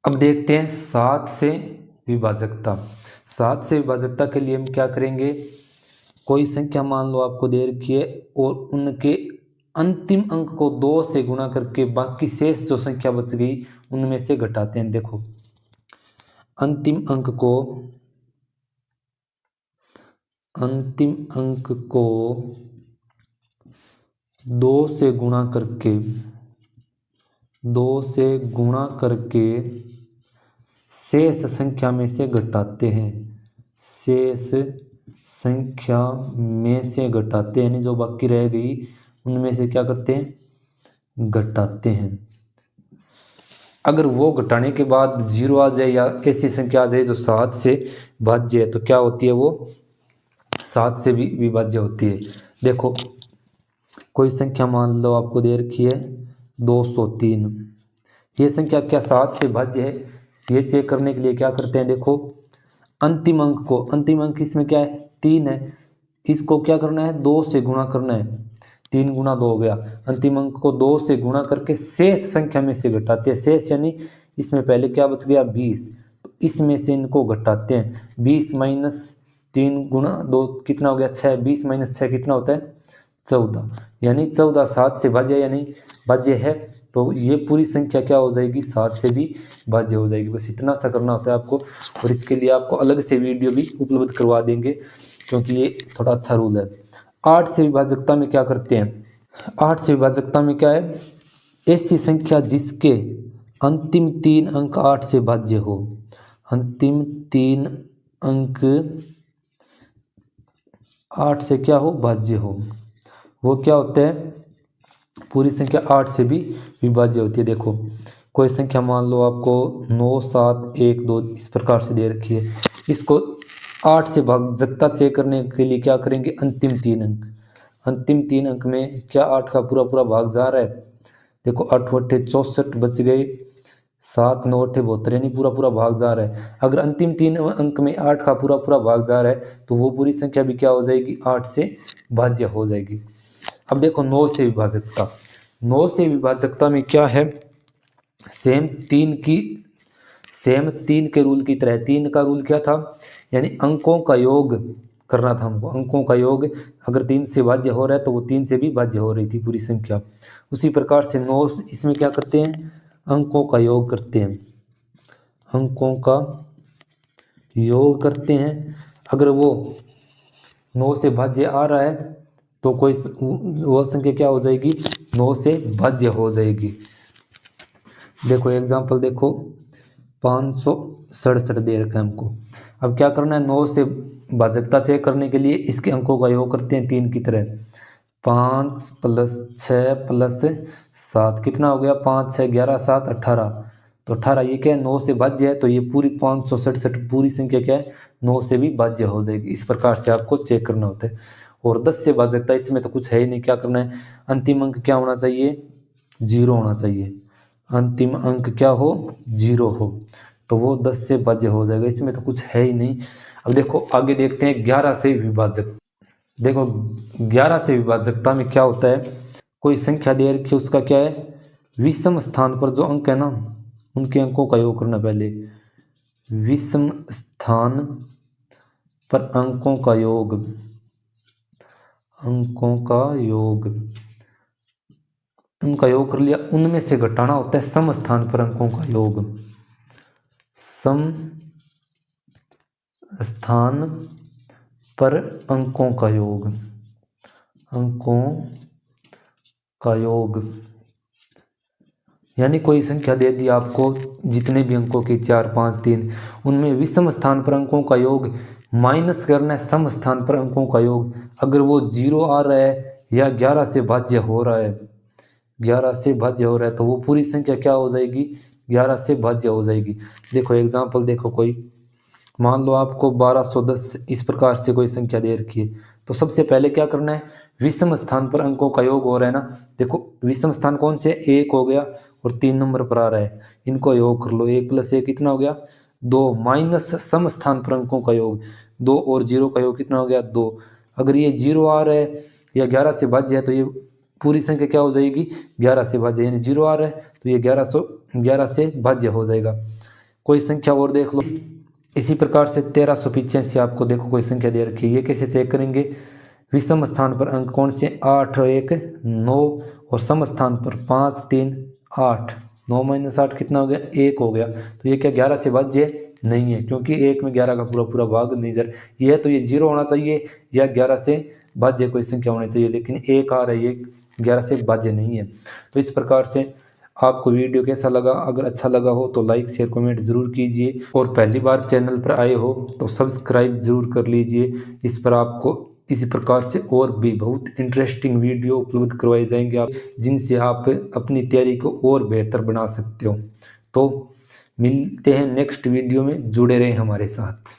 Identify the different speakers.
Speaker 1: अब देखते हैं 7 से विभाजकता। 7 से विभाजकता के लिए हम क्या करेंगे, कोई संख्या मान लो आपको दे रखी है और उनके अंतिम अंक को 2 से गुणा करके बाकी शेष जो संख्या बच गई उनमें से घटाते हैं। देखो अंतिम अंक को 2 से गुणा करके शेष संख्या में से घटाते हैं। शेष संख्या में से घटाते हैं, यानी जो बाकी रह गई उनमें से क्या करते हैं, घटाते हैं। अगर वो घटाने के बाद 0 आ जाए या ऐसी संख्या आ जाए जो 7 से भाज्य है तो क्या होती है, वो 7 से भी विभाज्य होती है। देखो कोई संख्या मान लो आपको दे रखी है 203, ये संख्या क्या 7 से भाज्य है, ये चेक करने के लिए क्या करते हैं, देखो अंतिम अंक इसमें क्या है 3 है, इसको क्या करना है 2 से गुणा करना है, 3 गुणा 2 हो गया। अंतिम अंक को 2 से गुणा करके शेष संख्या में से घटाते हैं। शेष यानी इसमें पहले क्या बच गया 20, तो इसमें से इनको घटाते हैं। 20 माइनस 3 गुणा 2 कितना हो गया 6, 20 माइनस 6 कितना होता है 14, यानी 14 7 से भाज्य यानी भाज्य है, तो ये पूरी संख्या क्या हो जाएगी 7 से भी भाज्य हो जाएगी। बस इतना सा करना होता है आपको, और इसके लिए आपको अलग से वीडियो भी उपलब्ध करवा देंगे क्योंकि ये थोड़ा अच्छा रूल है। 8 से विभाजकता में क्या करते हैं, 8 से विभाजकता में क्या है, ऐसी संख्या जिसके अंतिम 3 अंक 8 से भाज्य हो, अंतिम 3 अंक 8 से क्या हो भाज्य हो, वो क्या होता है, पूरी संख्या 8 से भी विभाज्य होती है। देखो कोई संख्या मान लो आपको 9 7 1 2 इस प्रकार से दे रखी है, इसको 8 से भाजकता चेक करने के लिए क्या करेंगे, अंतिम 3 अंक में क्या 8 का पूरा भाग जा रहा है, देखो 8 8 64 बच गए, 7 9 8 72 यानी पूरा भाग जा रहा है। अगर अंतिम 3 अंक में 8 का पूरा भाग जा रहा है तो वो पूरी संख्या भी क्या हो जाएगी 8 से भाज्य हो जाएगी। अब देखो 9 से विभाजकता, 9 से विभाजकता में क्या है, सेम 3 के रूल की तरह। 3 का रूल क्या था, यानी अंकों का योग करना था हमको, अंकों का योग अगर 3 से भाज्य हो रहा है तो वो 3 से भी भाज्य हो रही थी पूरी संख्या। उसी प्रकार से 9 इसमें क्या करते हैं, अंकों का योग करते हैं, अंकों का योग करते हैं। अगर वो 9 से भाज्य आ रहा है तो कोई वो संख्या क्या हो जाएगी 9 से भाज्य हो जाएगी। देखो एग्जांपल देखो 567 दे रखा है हमको। अब क्या करना है, 9 से भाजकता चेक करने के लिए इसके अंकों का योग करते हैं 3 की तरह। 5 + 6 + 7 कितना हो गया, 5 6 11 7 18, तो 18 ये क्या है 9 से भाज्य है, तो ये पूरी 567 पूरी संख्या क्या है 9 से भी भाज्य हो जाएगी। इस प्रकार से आपको चेक करना होता है। और 10 से भाजकता इसमें तो कुछ है ही नहीं, क्या करना है, अंतिम अंक क्या होना चाहिए 0 होना चाहिए, अंतिम अंक क्या हो 0 हो, तो वो 10 से भाज्य हो जाएगा, इसमें तो कुछ है ही नहीं। अब देखो आगे देखते हैं 11 से विभाजक। देखो 11 से विभाजकता में क्या होता है, कोई संख्या दे रखी है उसका क्या है, विषम स्थान पर जो अंक है ना उनके अंकों का योग करना। पहले विषम स्थान पर अंकों का योग, उनका योग कर लिया, उनमें से घटाना होता है सम स्थान पर अंकों का योग। सम स्थान पर अंकों का योग, यानी कोई संख्या दे दी आपको जितने भी अंकों की 4 5 3, उनमें विषम स्थान पर अंकों का योग माइनस करना है सम स्थान पर अंकों का योग। अगर वो 0 आ रहा है या 11 से भाज्य हो रहा है, 11 से भाज्य हो रहा है तो वो पूरी संख्या क्या हो जाएगी 11 से भाज्य हो जाएगी। देखो एग्जांपल देखो, कोई मान लो आपको 1210 इस प्रकार से कोई संख्या दे रखी है, तो सबसे पहले क्या करना है, विषम स्थान पर अंकों का योग हो रहा है ना, देखो विषम स्थान कौन से, 1 हो गया और 3 नंबर पर आ रहा है, इनको योग कर लो, 1 + 1 कितना हो गया 2, माइनस सम स्थान पर अंकों का योग 2 और 0 का योग कितना हो गया 2। अगर ये 0 आ रहा है या 11 से भाज्य है तो ये पूरी संख्या क्या हो जाएगी 11 से भाज्य, यानी 0 आ रहा है तो ये 11 से भाज्य हो जाएगा। कोई संख्या और देख लो। इसी प्रकार से 1385 आपको देखो कोई संख्या दे रखी है, ये कैसे चेक करेंगे? विषम स्थान पर अंक कौन से? 8 और 1 9, और सम स्थान पर 5 3 8। 9 - 8 कितना हो गया? 1 हो गया। तो ये क्या 11 से भाज्य नहीं है, क्योंकि 1 में 11 का पूरा पूरा भाग नहीं जा रहा। ये है तो ये 0 होना चाहिए या 11 से भाज्य कोई संख्या होनी चाहिए, लेकिन 1 आ रही है, 11 से भाज्य नहीं है। तो इस प्रकार से आपको वीडियो कैसा लगा? अगर अच्छा लगा हो तो लाइक शेयर कमेंट ज़रूर कीजिए, और पहली बार चैनल पर आए हो तो सब्सक्राइब ज़रूर कर लीजिए। इस पर आपको इसी प्रकार से और भी बहुत इंटरेस्टिंग वीडियो उपलब्ध करवाए जाएंगे आप, जिनसे आप अपनी तैयारी को और बेहतर बना सकते हो। तो मिलते हैं नेक्स्ट वीडियो में, जुड़े रहें हमारे साथ।